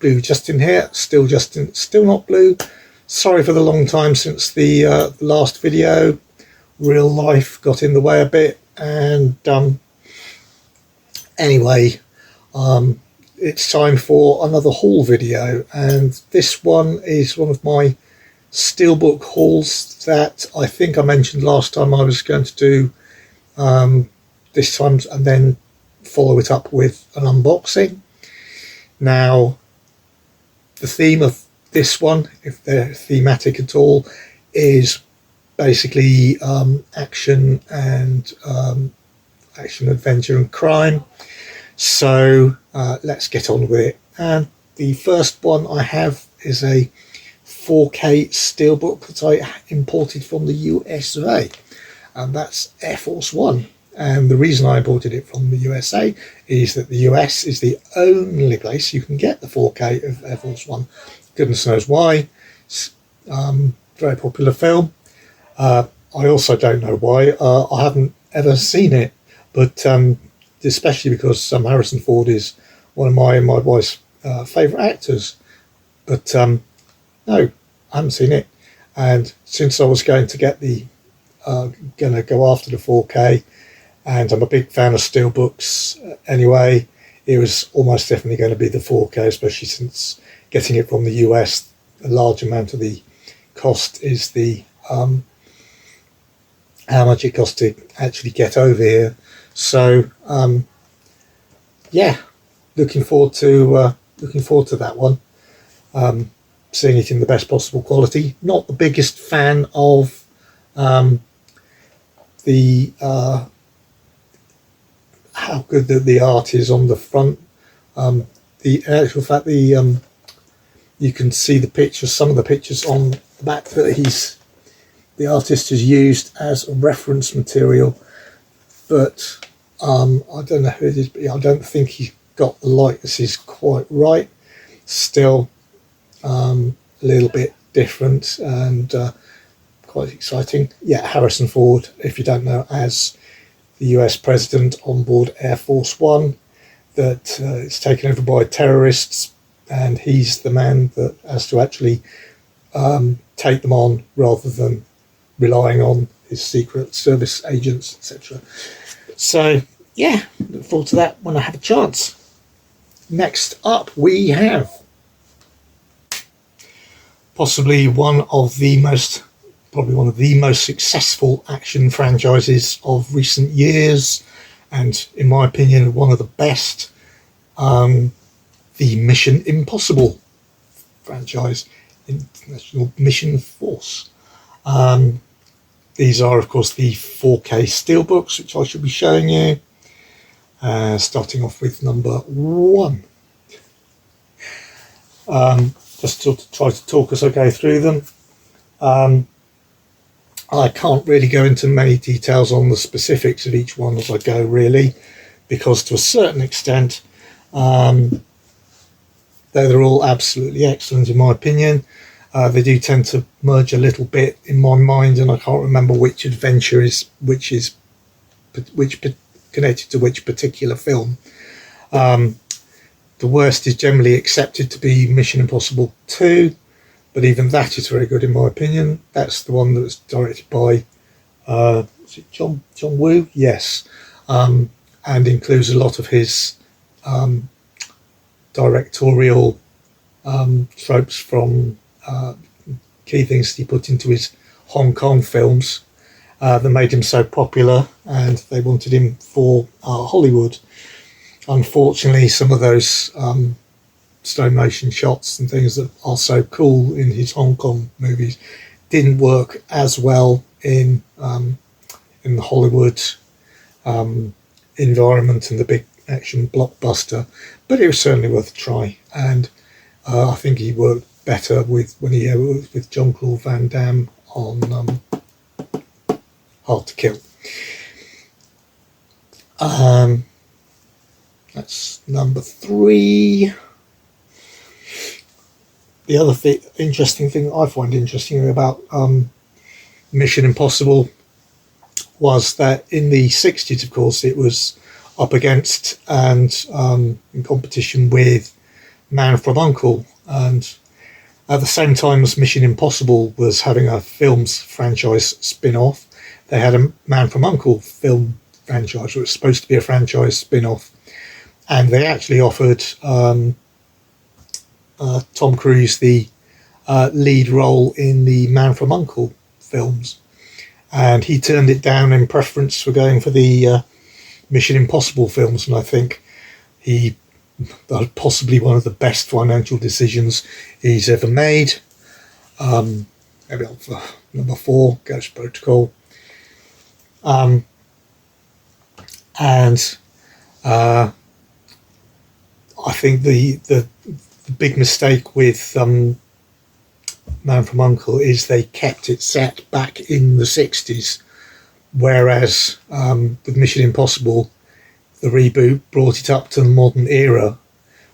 Blue Justin here, still Justin, still not blue. Sorry for the long time since the last video. Real life got in the way a bit, and anyway, it's time for another haul video, and this one is one of my Steelbook hauls that I think I mentioned last time I was going to do this time, and then follow it up with an unboxing. Now, the theme of this one, if they're thematic at all, is basically action and action, adventure and crime. So let's get on with it. And the first one I have is a 4K Steelbook that I imported from the USA, and that's Air Force One. And the reason I imported it from the USA is that the US is the only place you can get the 4K of Air Force One. Goodness knows why. It's very popular film. I also don't know why. I haven't ever seen it, but especially because Harrison Ford is one of my wife's favourite actors. But no, I haven't seen it. And since I was going to get the going to go after the 4K, and I'm a big fan of Steelbooks anyway, it was almost definitely going to be the 4K, especially since getting it from the US, a large amount of the cost is the how much it costs to actually get over here. So yeah, looking forward to that one. Seeing it in the best possible quality. Not the biggest fan of the how good the art is on the front. The actual fact, you can see the pictures, some of the pictures on the back that the artist has used as a reference material, but I don't know who it is, but I don't think he got the likenesses quite right. Still a little bit different and quite exciting. Yeah, Harrison Ford, if you don't know, as the US president on board Air Force One that is taken over by terrorists, and he's the man that has to actually take them on rather than relying on his Secret Service agents, etc. So yeah, look forward to that when I have a chance. Next up we have possibly one of the most successful action franchises of recent years, and in my opinion one of the best, the Mission Impossible franchise, International Mission Force. These are of course the 4K Steelbooks, which I should be showing you, starting off with number 1. Just to try to talk as I go through them. I can't really go into many details on the specifics of each one as I go, really, because to a certain extent they're all absolutely excellent in my opinion. They do tend to merge a little bit in my mind, and I can't remember which adventure is which connected to which particular film. The worst is generally accepted to be Mission Impossible 2, but even that is very good in my opinion. That's the one that was directed by is it John Woo? Yes, and includes a lot of his directorial tropes from key things he put into his Hong Kong films that made him so popular, and they wanted him for Hollywood. Unfortunately, some of those slow motion shots and things that are so cool in his Hong Kong movies didn't work as well in the Hollywood environment and the big action blockbuster, but it was certainly worth a try. And I think he worked better when he worked with Jean-Claude Van Damme on Hard to Kill. That's number 3. The other interesting thing I find interesting about Mission Impossible was that in the 60s, of course, it was up against and in competition with Man from U.N.C.L.E. and at the same time as Mission Impossible was having a films franchise spin-off, they had a Man from U.N.C.L.E. film franchise, which was supposed to be a franchise spin-off, and they actually offered Tom Cruise the lead role in the Man from U.N.C.L.E. films, and he turned it down in preference for going for the Mission Impossible films, and I think that was possibly one of the best financial decisions he's ever made. Maybe on for number 4, Ghost Protocol. And I think the big mistake with Man from U.N.C.L.E. is they kept it set back in the 60s, whereas with Mission Impossible, the reboot brought it up to the modern era,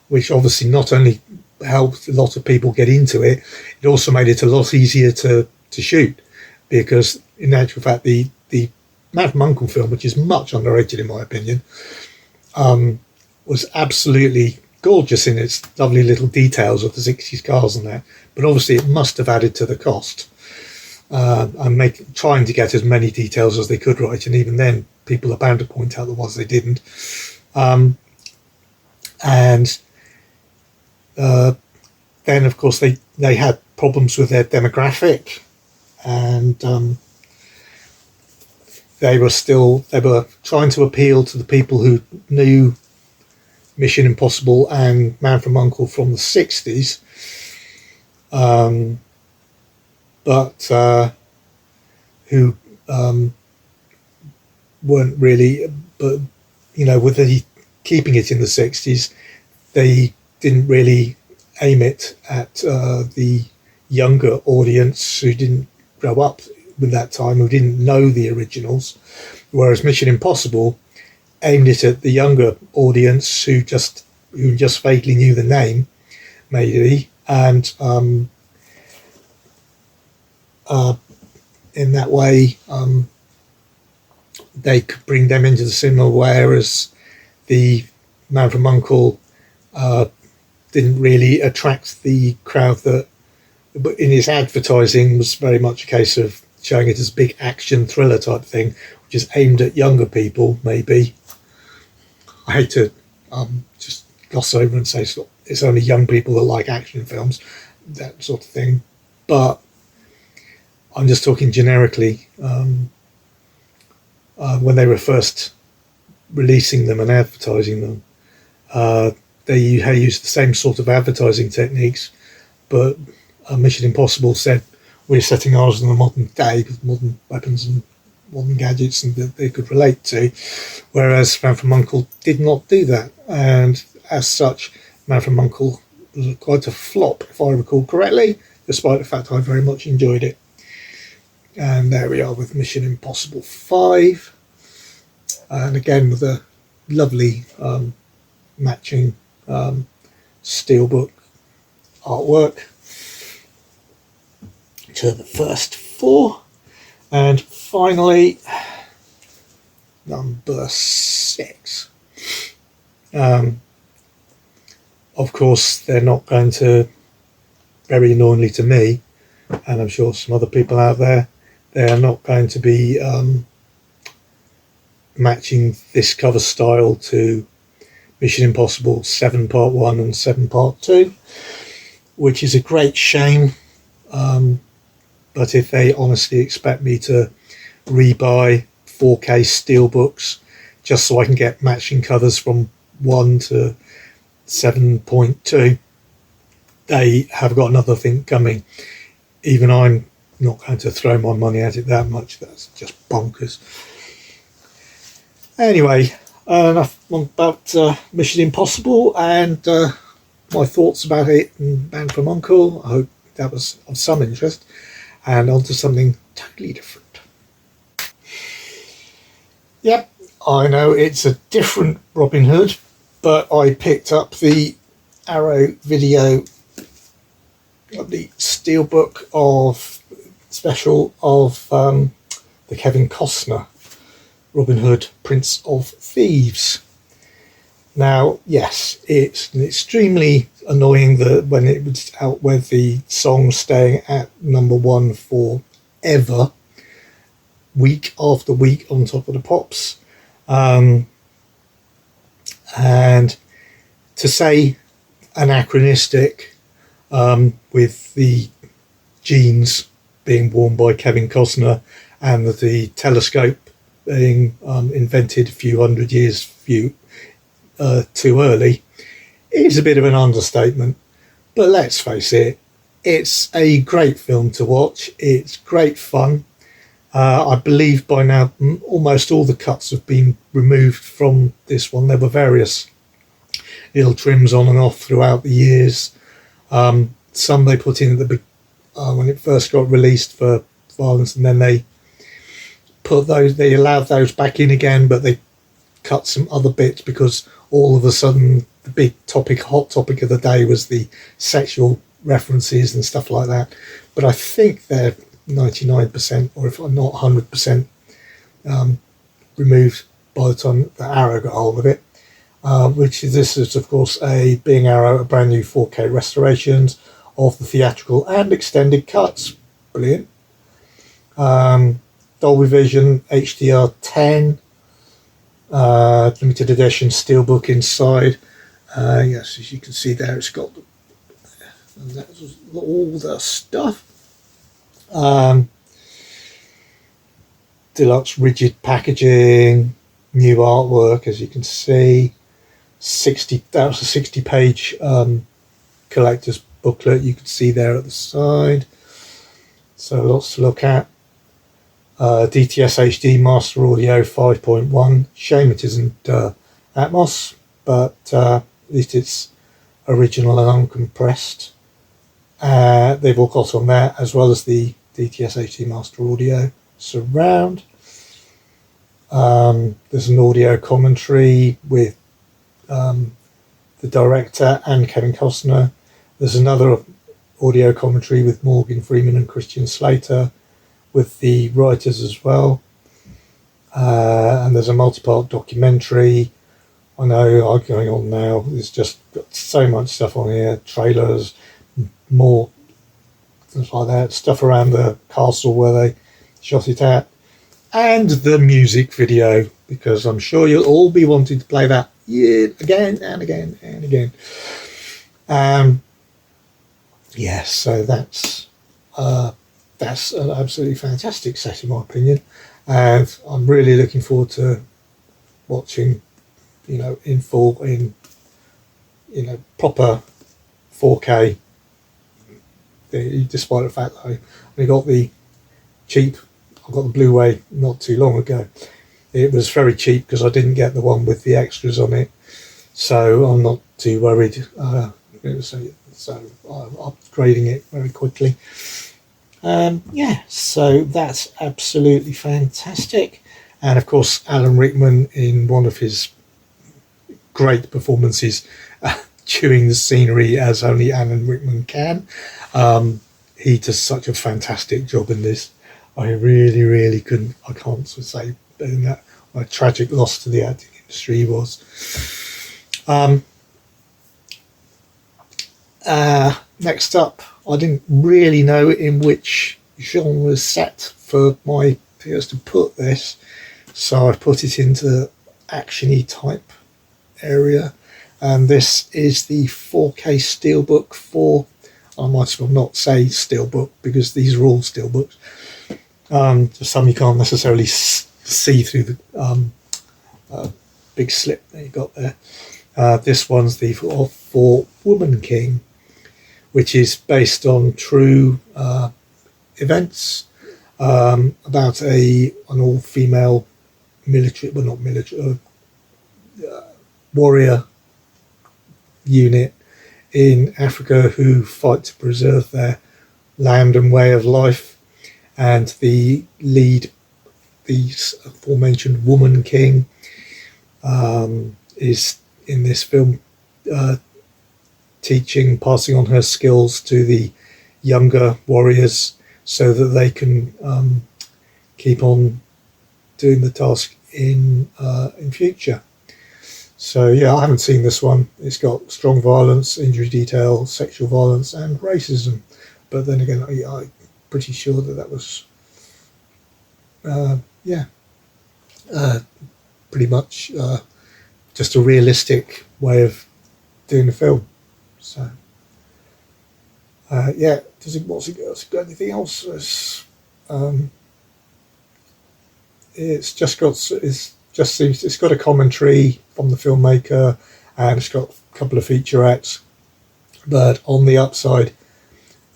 which obviously not only helped a lot of people get into it, it also made it a lot easier to shoot, because in actual fact the Man from U.N.C.L.E. film, which is much underrated in my opinion, was absolutely gorgeous in its lovely little details of the 60s cars and that, but obviously it must have added to the cost, and trying to get as many details as they could right, and even then people are bound to point out the ones they didn't. And then of course they had problems with their demographic, and they were trying to appeal to the people who knew Mission Impossible and Man from U.N.C.L.E. from the 60s, but who weren't really, but with keeping it in the 60s, they didn't really aim it at the younger audience who didn't grow up with that time, who didn't know the originals, whereas Mission Impossible aimed it at the younger audience who just vaguely knew the name, maybe, and in that way they could bring them into the cinema, whereas the Man from U.N.C.L.E. Didn't really attract the crowd that, but in its advertising, was very much a case of showing it as a big action thriller type thing, which is aimed at younger people, maybe. I hate to just gloss over and say it's only young people that like action films, that sort of thing, but I'm just talking generically. When they were first releasing them and advertising them, they used the same sort of advertising techniques, but Mission Impossible said, we're setting ours in the modern day with modern weapons and modern gadgets and that they could relate to, whereas Man from U.N.C.L.E. did not do that, and as such Man from U.N.C.L.E. was quite a flop, if I recall correctly, despite the fact I very much enjoyed it. And there we are with Mission Impossible 5, and again with a lovely matching Steelbook artwork to the first 4. And finally, number 6. Of course, they're not going to, very annoyingly to me, and I'm sure some other people out there, they are not going to be matching this cover style to Mission Impossible 7 Part 1 and 7 Part 2, which is a great shame. But if they honestly expect me to rebuy 4K Steelbooks just so I can get matching covers from 1 to 7.2, they have got another thing coming. Even I'm not going to throw my money at it that much. That's just bonkers. Anyway, enough about Mission Impossible and my thoughts about it and Man from U.N.C.L.E. I hope that was of some interest. And on to something totally different. Yep, I know it's a different Robin Hood, but I picked up the Arrow Video, the Steelbook of special of the Kevin Costner Robin Hood, Prince of Thieves. Now, yes, it's an extremely annoying that when it was out with the song staying at #1 forever, week after week on top of the pops. And to say anachronistic, with the jeans being worn by Kevin Costner and the telescope being invented a few hundred years too early, is a bit of an understatement. But let's face it, it's a great film to watch. It's great fun. I believe by now almost all the cuts have been removed from this one. There were various little trims on and off throughout the years. Some they put in at the when it first got released for violence, and then they allowed those back in again, but they cut some other bits because all of a sudden the big hot topic of the day was the sexual references and stuff like that. But I think they're 99%, or if not 100%, removed by the time that Arrow got hold of it. This is of course being Arrow, a brand new 4K restorations of the theatrical and extended cuts. Brilliant. Dolby Vision HDR10, limited edition Steelbook inside. Yes, as you can see there, it's got all the stuff. Deluxe rigid packaging, new artwork, as you can see. That was a 60-page collector's booklet you can see there at the side. So lots to look at. DTS HD Master Audio 5.1. Shame it isn't Atmos, but at least it's original and uncompressed. They've all got on there, as well as the DTS HD Master Audio surround. There's an audio commentary with the director and Kevin Costner. There's another audio commentary with Morgan Freeman and Christian Slater, with the writers as well. And there's a multi-part documentary. I know I'm going on now. There's just got so much stuff on here. Trailers, more things like that. Stuff around the castle where they shot it at. And the music video, because I'm sure you'll all be wanting to play that again and again and again. Yes, so that's an absolutely fantastic set in my opinion, and I'm really looking forward to watching, in full, in proper 4K. Despite the fact that I got the Blu-ray not too long ago. It was very cheap because I didn't get the one with the extras on it, so I'm not too worried. So I'm upgrading it very quickly. So that's absolutely fantastic. And of course, Alan Rickman, in one of his great performances, chewing the scenery as only Alan Rickman can. He does such a fantastic job in this. I really can't say that what a tragic loss to the acting industry was. Next up, I didn't really know in which genre set for my peers to put this, so I put it into action-y type area, and this is the 4K Steelbook for, I might as well not say Steelbook because these are all Steelbooks. Just some you can't necessarily see through the big slip that you got there. This one's the for Woman King, which is based on true events about an all-female warrior unit in Africa who fight to preserve their land and way of life. And the lead, the aforementioned Woman King, is in this film passing on her skills to the younger warriors so that they can keep on doing the task in future. So yeah, I haven't seen this one. It's got strong violence, injury detail, sexual violence, and racism. But then again, I'm pretty sure that was, yeah, pretty much just a realistic way of doing the film. So yeah, what's it got anything else? It's got a commentary from the filmmaker, and it's got a couple of featurettes. But on the upside,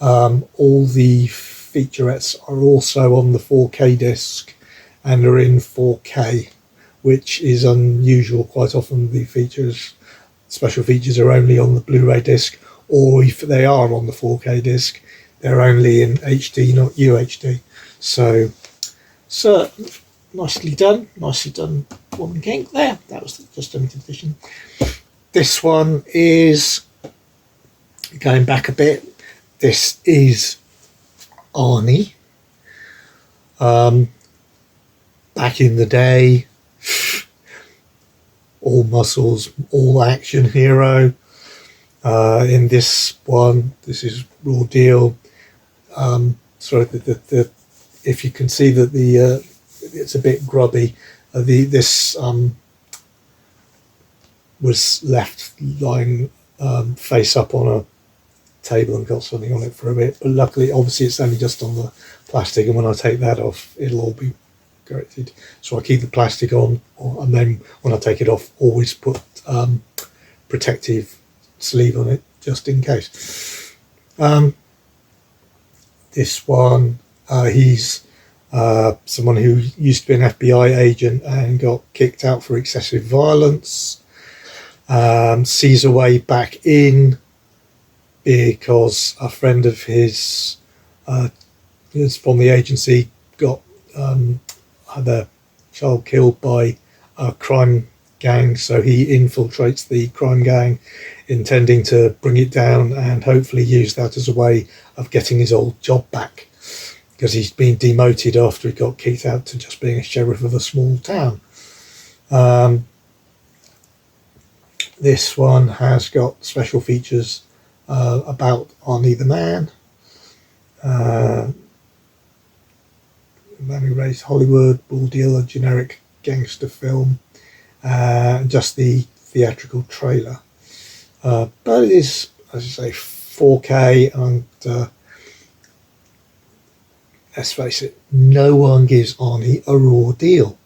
all the featurettes are also on the 4K disc and are in 4K, which is unusual. Quite often the special features are only on the Blu-ray disc, or if they are on the 4K disc, they're only in HD, not UHD. So nicely done, Woman King there. That was just limited edition. This one is going back a bit. This is Arnie. Back in the day, all muscles, all action hero. In this one, this is raw deal. Sorry, if you can see that it's a bit grubby. This was left lying face up on a table and got something on it for a bit. But luckily, obviously, it's only just on the plastic, and when I take that off, it'll all be corrected. So I keep the plastic on, and then when I take it off, always put protective sleeve on it just in case. This one, he's someone who used to be an FBI agent and got kicked out for excessive violence. Sees a way back in because a friend of his from the agency had a child killed by a crime gang, so he infiltrates the crime gang, intending to bring it down and hopefully use that as a way of getting his old job back, because he's been demoted after he got kicked out to just being a sheriff of a small town. This one has got special features about Arnie the Man, Man Who Raised Hollywood, Bull Dealer, generic gangster film, just the theatrical trailer. But it is, as I say, 4K, and let's face it, no one gives Arnie a raw deal.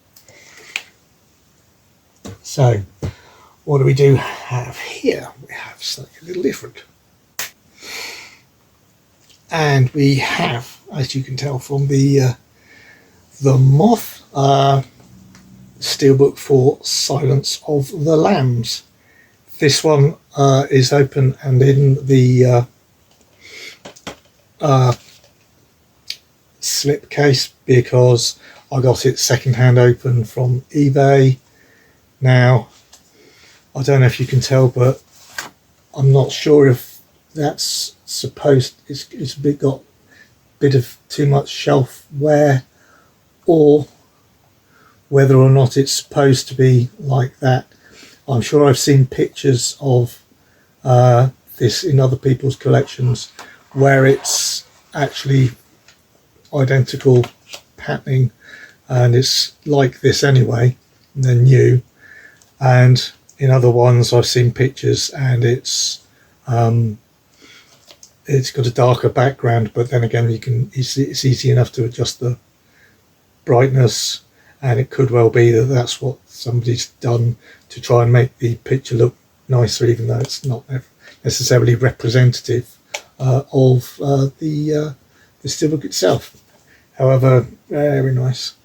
So, what do we have here? We have something a little different. And we have, as you can tell from the moth, Steelbook for Silence of the Lambs. This one is open and in the slip case because I got it secondhand open from eBay. Now, I don't know if you can tell, but I'm not sure if that's it's got a bit of too much shelf wear, or whether or not it's supposed to be like that. I'm sure I've seen pictures of this in other people's collections where it's actually identical patterning, and it's like this anyway, and they're new. And in other ones I've seen pictures and it's got a darker background, but then again it's easy enough to adjust the brightness, and it could well be that that's what somebody's done to try and make the picture look nicer, even though it's not necessarily representative of the Steelbook itself. However, very nice.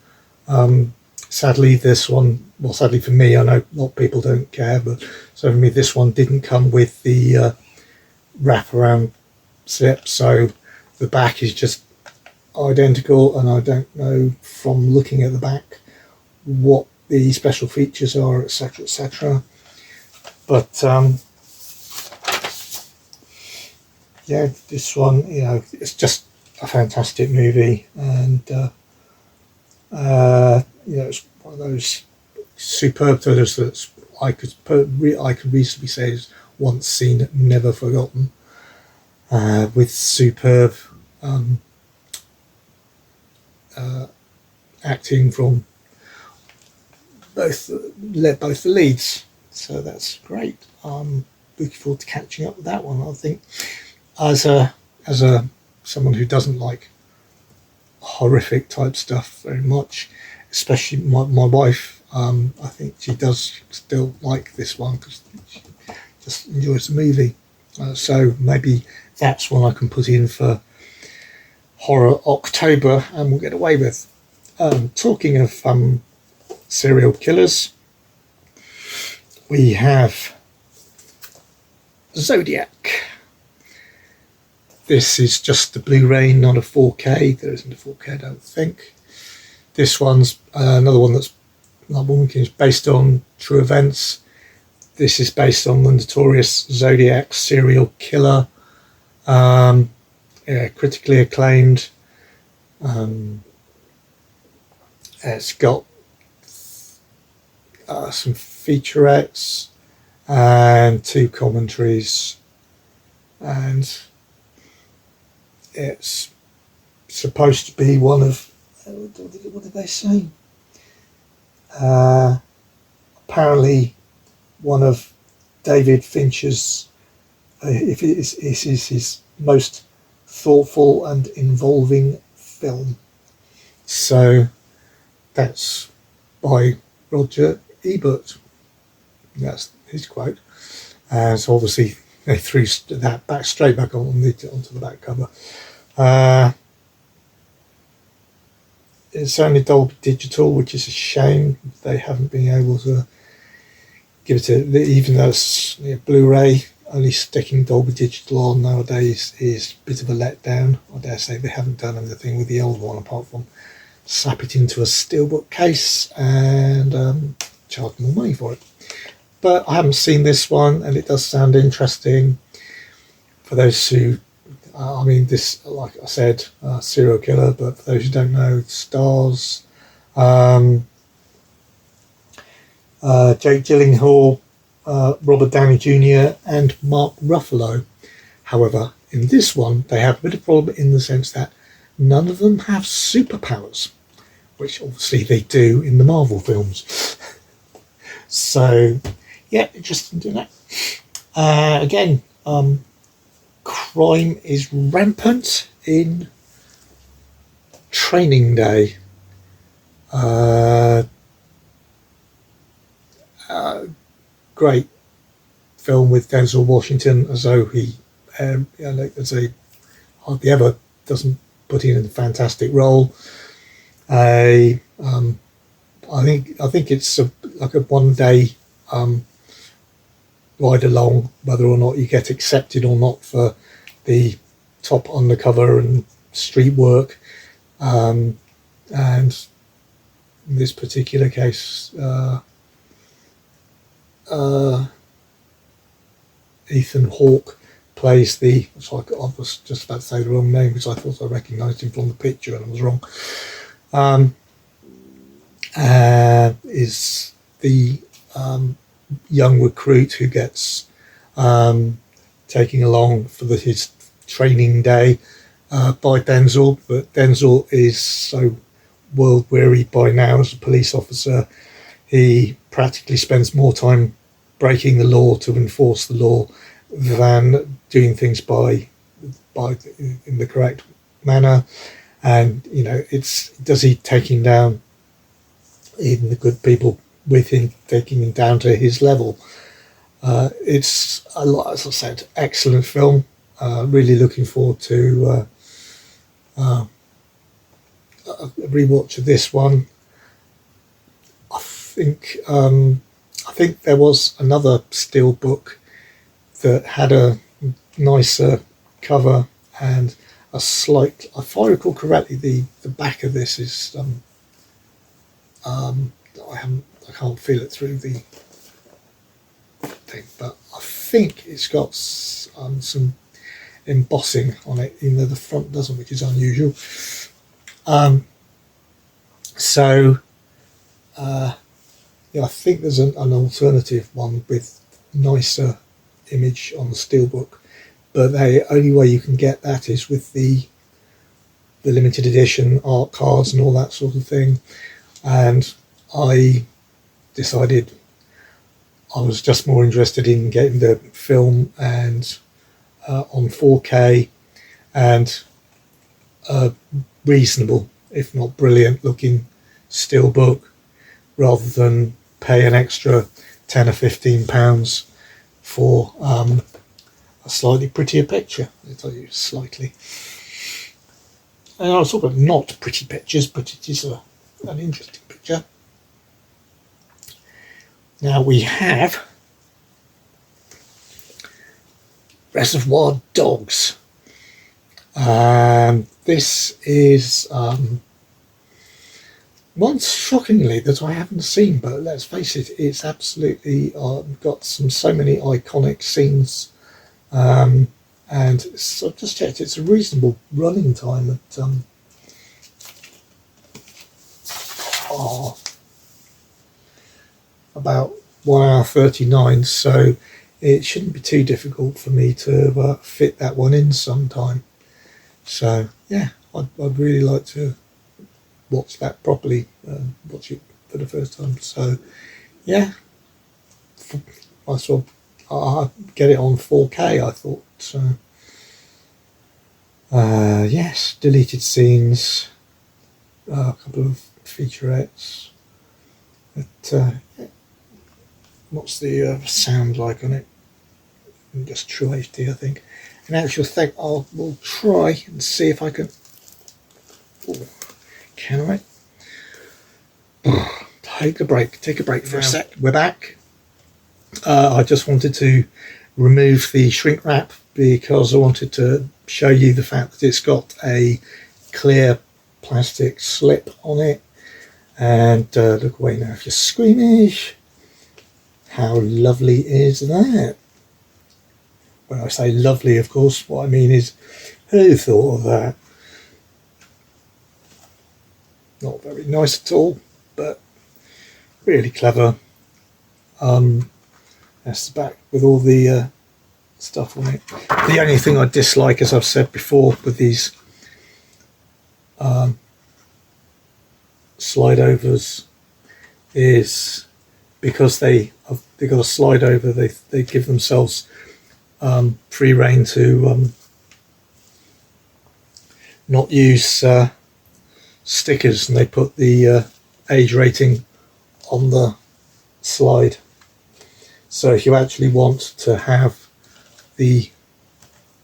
Sadly, this one, well, sadly for me, I know a lot of people don't care, but so for me, this one didn't come with the wraparound slip, so the back is just identical, and I don't know from looking at the back what the special features are, etc., etc. But yeah, this one, it's just a fantastic movie, and it's one of those superb thrillers that I could reasonably say is once seen, never forgotten, with superb acting from both the leads. So that's great. Looking forward to catching up with that one. I think as a someone who doesn't like horrific type stuff very much, especially my wife, I think she does still like this one because she just enjoys the movie. So maybe that's one I can put in for Horror October and we'll get away with. Talking of serial killers, we have Zodiac. This is just the Blu-ray, not a 4K. There isn't a 4K, I don't think. This one's another one that's based on true events. This is based on the notorious Zodiac serial killer. Critically acclaimed. It's got some featurettes and 2 commentaries, and it's supposed to be one of, what did they say? Apparently one of David Fincher's, if it is his most thoughtful and involving film. So that's by Roger Ebert. That's his quote. So obviously they threw that straight back onto the back cover. It's only Dolby Digital, which is a shame. They haven't been able to give it even though it's Blu-ray. Only sticking Dolby Digital on nowadays is a bit of a letdown. I dare say they haven't done anything with the old one apart from slap it into a Steelbook case and charge more money for it. But I haven't seen this one, and it does sound interesting. For those who, this, like I said, serial killer, but for those who don't know, it stars Jake Gyllenhaal, Robert Downey Jr. and Mark Ruffalo. However, in this one, they have a bit of a problem in the sense that none of them have superpowers, which obviously they do in the Marvel films. So, yeah, interesting to know. Again, crime is rampant in Training Day. Great film with Denzel Washington, as though he hardly ever doesn't put in a fantastic role. I think it's like a 1 day ride along, whether or not you get accepted or not for the top undercover and street work. And in this particular case, Ethan Hawke plays I was just about to say the wrong name because I thought I recognised him from the picture and I was wrong. Is the young recruit who gets taken along for his training day by Denzel, but Denzel is so world weary by now as a police officer, he practically spends more time breaking the law to enforce the law than doing things by in the correct manner. And does he taking down even the good people with him, taking him down to his level? It's a lot, as I said, excellent film. Really looking forward to a rewatch of this one. I think there was another Steelbook that had a nicer cover and if I recall correctly, the back of this is I can't feel it through the thing, but I think it's got some embossing on it, even though the front doesn't, which is unusual. Yeah, I think there's an alternative one with nicer image on the Steelbook, but the only way you can get that is with the limited edition art cards and all that sort of thing. And I decided I was just more interested in getting the film and on 4K and a reasonable, if not brilliant looking Steelbook, rather than pay an extra £10 or £15 for a slightly prettier picture. I'll tell you, slightly. And I was talking about not pretty pictures, but it is an interesting picture. Now we have Reservoir Dogs. This is one, shockingly, that I haven't seen, but let's face it, it's absolutely got so many iconic scenes. And so I've just checked, it's a reasonable running time at about 1 hour 39, so it shouldn't be too difficult for me to fit that one in sometime. So yeah, I'd really like to watch that properly, watch it for the first time. So yeah, I sort of get it on 4K, I thought. So yes, deleted scenes, a couple of featurettes. But what's the sound like on it? Just True HD, I think. In actual fact, we'll try and see if I can. Ooh, can I? Take a break for a sec. We're back. I just wanted to remove the shrink wrap because I wanted to show you the fact that it's got a clear plastic slip on it. And look away now if you're squeamish. How lovely is that? When I say lovely, of course, what I mean is, who thought of that? Not very nice at all, but really clever. That's the back with all the stuff on it. The only thing I dislike, as I've said before, with these slide overs is because they've got a slide over, they give themselves free rein to not use stickers, and they put the age rating on the slide. So if you actually want to have the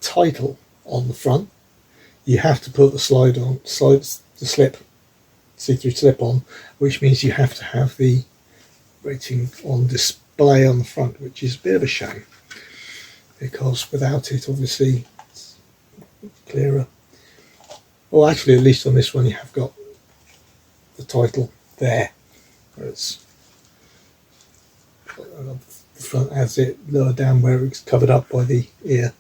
title on the front, you have to put the slip, see-through slip on, which means you have to have the rating on display on the front, which is a bit of a shame, because without it, obviously, it's clearer. Well, actually, at least on this one, you have got the title there, whereas the front has it lower down where it's covered up by the ear.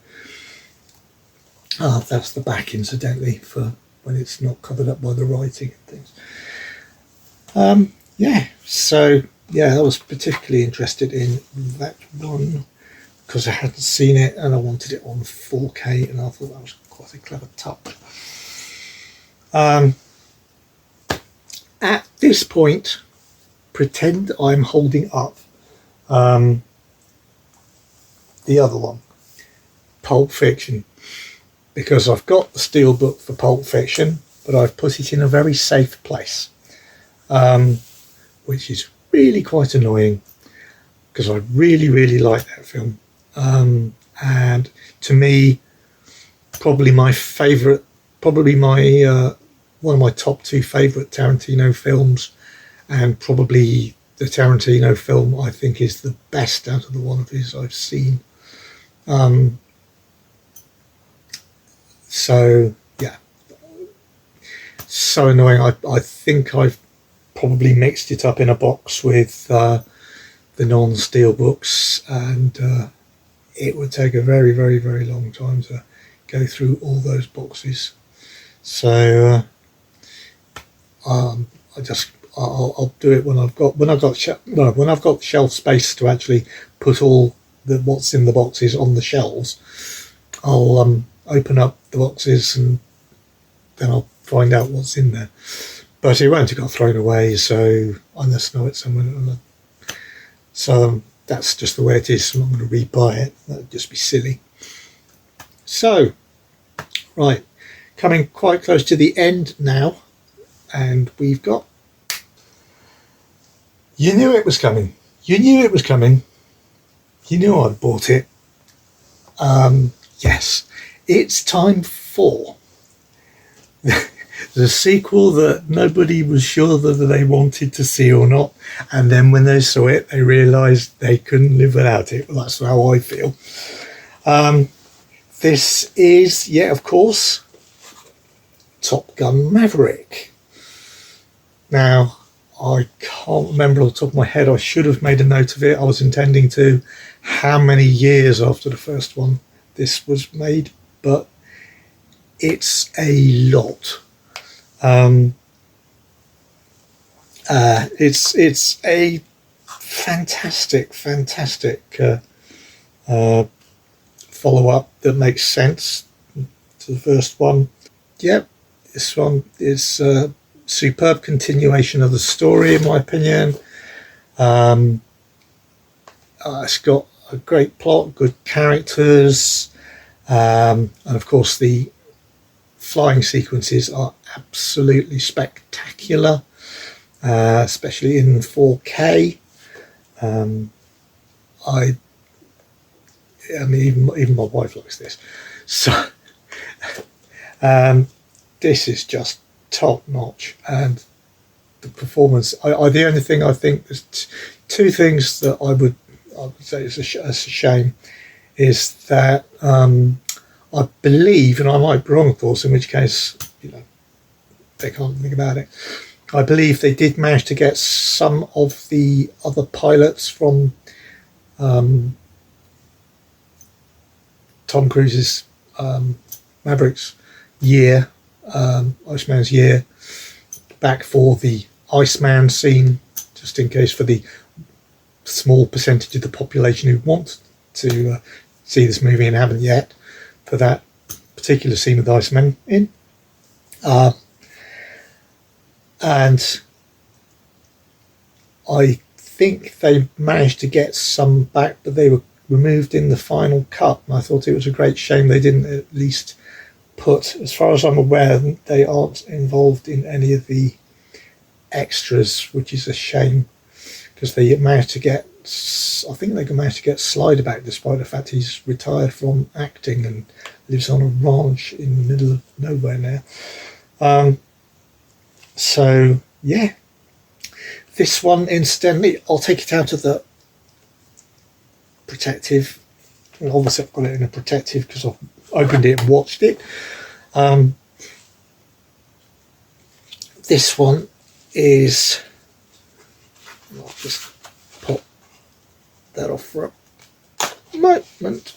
That's the back, incidentally, for when it's not covered up by the writing and things. Yeah, so yeah, I was particularly interested in that one because I hadn't seen it and I wanted it on 4K, and I thought that was quite a clever touch. At this point, pretend I'm holding up the other one, Pulp Fiction, because I've got the Steelbook for Pulp Fiction, but I've put it in a very safe place, which is really quite annoying because I really, really like that film. And to me, probably my favourite, one of my top two favourite Tarantino films, and probably the Tarantino film I think is the best out of the one of his I've seen. So yeah, so annoying. I think I've probably mixed it up in a box with the non-Steelbooks, and it would take a very, very, very long time to go through all those boxes. So I'll do it when I've got shelf space to actually put all the what's in the boxes on the shelves. I'll open up the boxes and then I'll find out what's in there. But it won't have got thrown away, so I must know it somewhere. So that's just the way it is. I'm not going to rebuy it. That would just be silly. So, right, coming quite close to the end now, and we've got. You knew it was coming. You knew it was coming. You knew I'd bought it. Yes, it's time for the sequel that nobody was sure that they wanted to see or not, and then when they saw it, they realised they couldn't live without it. Well, that's how I feel. This is, yeah, of course, Top Gun Maverick. Now, I can't remember off the top of my head. I should have made a note of it. I was intending to. How many years after the first one this was made, but it's a lot. It's a fantastic follow-up that makes sense to the first one. Yep, this one is a superb continuation of the story, in my opinion. It's got a great plot, good characters, and of course the flying sequences are absolutely spectacular, especially in 4K. I mean, even my wife likes this. So this is just top notch, and the performance. The only thing I think, there's two things that I would say is a shame, is that I believe, and I might be wrong, of course, in which case, they can't think about it. I believe they did manage to get some of the other pilots from Tom Cruise's Maverick's year, Iceman's year, back for the Iceman scene, just in case, for the small percentage of the population who want to see this movie and haven't yet, for that particular scene with Iceman in. And I think they managed to get some back, but they were removed in the final cut, and I thought it was a great shame they didn't at least put, as far as I'm aware, they aren't involved in any of the extras, which is a shame, because they managed to get, I think they managed to get Slider back, despite the fact he's retired from acting and lives on a ranch in the middle of nowhere now. So yeah, this one, incidentally, I'll take it out of the protective. Well, obviously I've got it in a protective because I've opened it and watched it. This one is, I'll just pop that off for a moment.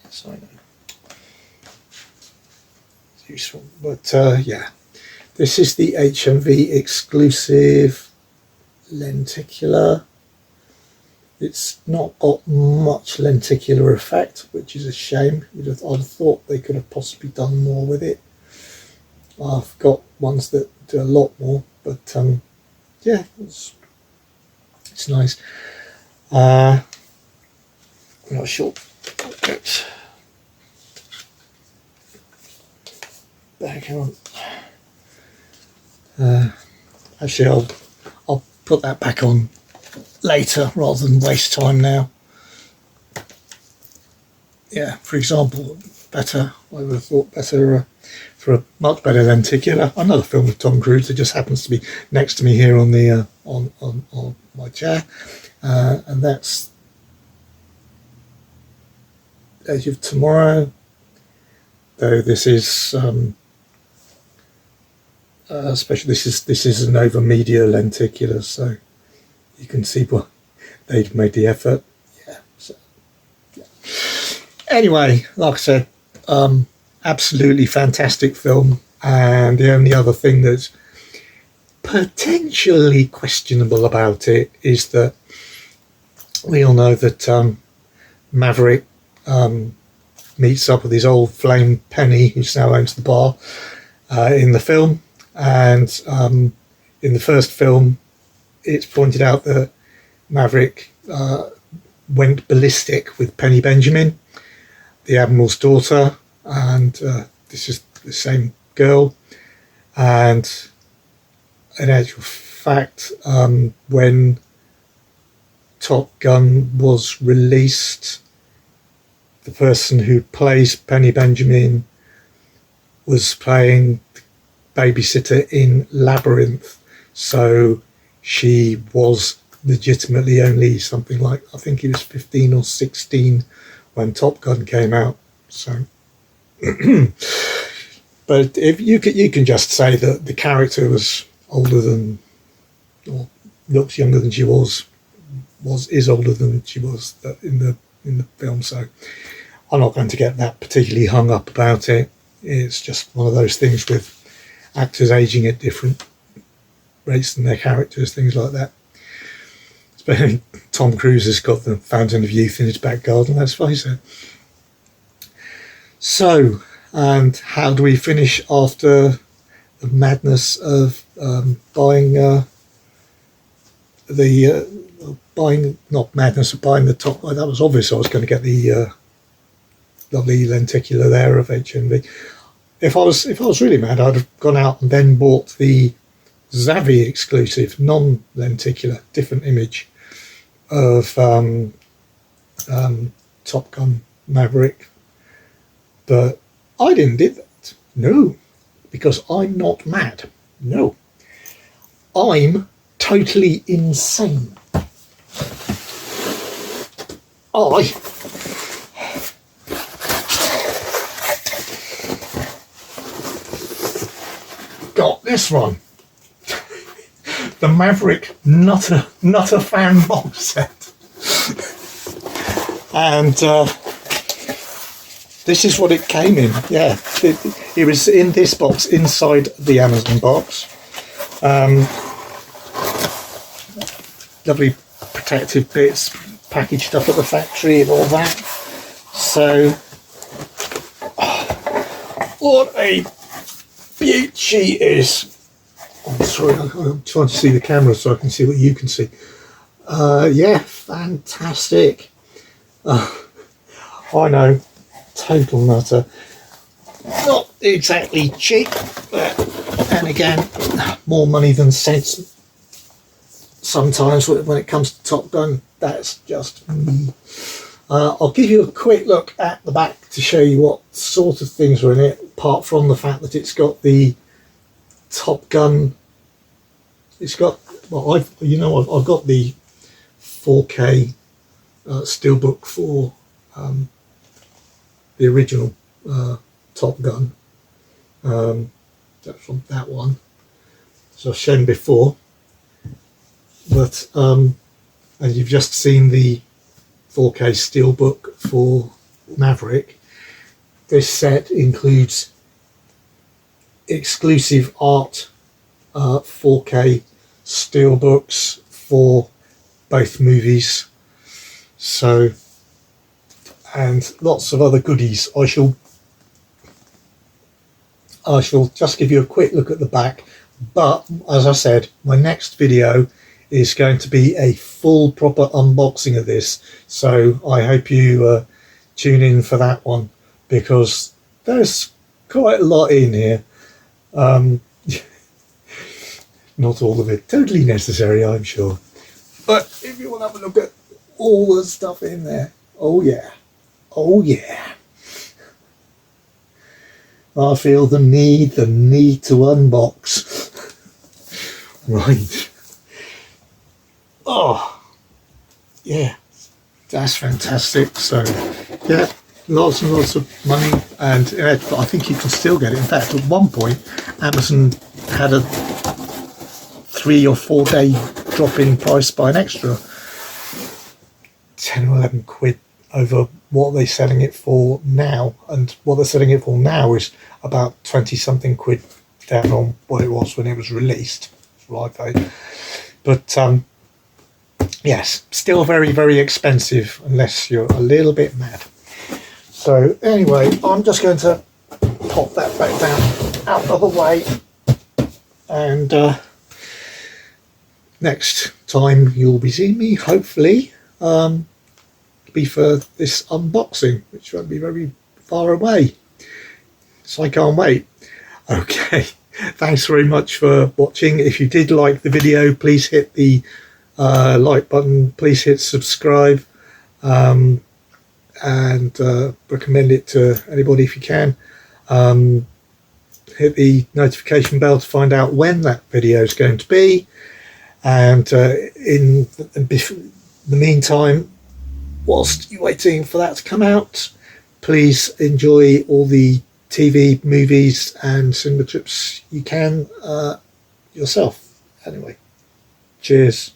Yes, I know. It's useful, but yeah. This is the HMV exclusive lenticular. It's not got much lenticular effect, which is a shame. I'd have thought they could have possibly done more with it. I've got ones that do a lot more, but yeah, it's nice. I'm not sure. Back on. Actually, I'll put that back on later rather than waste time now. Yeah, for example, better. I would have thought better for a much better lenticular. Another film with Tom Cruise that just happens to be next to me here on the on my chair, and that's Edge of Tomorrow. Though this is. Especially this is an over media lenticular, so you can see why they've made the effort. Yeah. So, yeah. Anyway, like I said, absolutely fantastic film, and the only other thing that's potentially questionable about it is that we all know that Maverick meets up with his old flame Penny, who now owns the bar, in the film. And in the first film, it's pointed out that Maverick went ballistic with Penny Benjamin, the Admiral's daughter, and this is the same girl. And in actual fact, when Top Gun was released, the person who plays Penny Benjamin was playing babysitter in Labyrinth, so she was legitimately only something like, I think he was 15 or 16 when Top Gun came out. So but if you can just say that the character was older than, or looks younger than she is older than she was in the film. So I'm not going to get that particularly hung up about it. It's just one of those things with actors aging at different rates than their characters, things like that. Especially Tom Cruise has got the fountain of youth in his back garden, let's face it. So, and how do we finish after the madness of buying the top? That was obvious. I was going to get the lovely lenticular there of HMV. If I was really mad, I'd have gone out and then bought the Zavvi exclusive non-lenticular different image of Top Gun Maverick, but I didn't do that. No, because I'm not mad. No, I'm totally insane. I got this one, the Maverick Nutter Fan box set, and this is what it came in. Yeah, it was in this box inside the Amazon box. Lovely protective bits packaged up at the factory and all that. So, what a beaut she is. I'm sorry, I'm trying to see the camera so I can see what you can see. Yeah, fantastic. I know, total nutter. Not exactly cheap, but then again, more money than sense. Sometimes when it comes to Top Gun, that's just me. I'll give you a quick look at the back to show you what sort of things are in it, apart from the fact that it's got the Top Gun. It's got, well, I've got the 4K Steelbook for the original Top Gun. That's from that one, so I've shown before. But and you've just seen the 4K Steelbook for Maverick. This set includes exclusive art 4K Steelbooks for both movies. So, and lots of other goodies. I shall just give you a quick look at the back. But as I said, my next video is going to be a full proper unboxing of this, so I hope you tune in for that one, because there's quite a lot in here. Not all of it totally necessary, I'm sure, but if you want to have a look at all the stuff in there, oh yeah, I feel the need to unbox. Right. Oh, yeah, that's fantastic. So, yeah, lots and lots of money, and I think you can still get it. In fact, at one point, Amazon had a 3 or 4 day drop in price by an extra 10 or 11 quid over what they're selling it for now. And what they're selling it for now is about 20 something quid down on what it was when it was released. live though. But yes, still very, very expensive unless you're a little bit mad. So anyway, I'm just going to pop that back down out of the way, and next time you'll be seeing me, hopefully, be for this unboxing, which won't be very far away. So I can't wait. Okay, thanks very much for watching. If you did like the video, please hit the like button, please hit subscribe, and recommend it to anybody if you can. Hit the notification bell to find out when that video is going to be, and in the meantime, whilst you're waiting for that to come out, please enjoy all the TV, movies and cinema trips you can yourself. Anyway, cheers.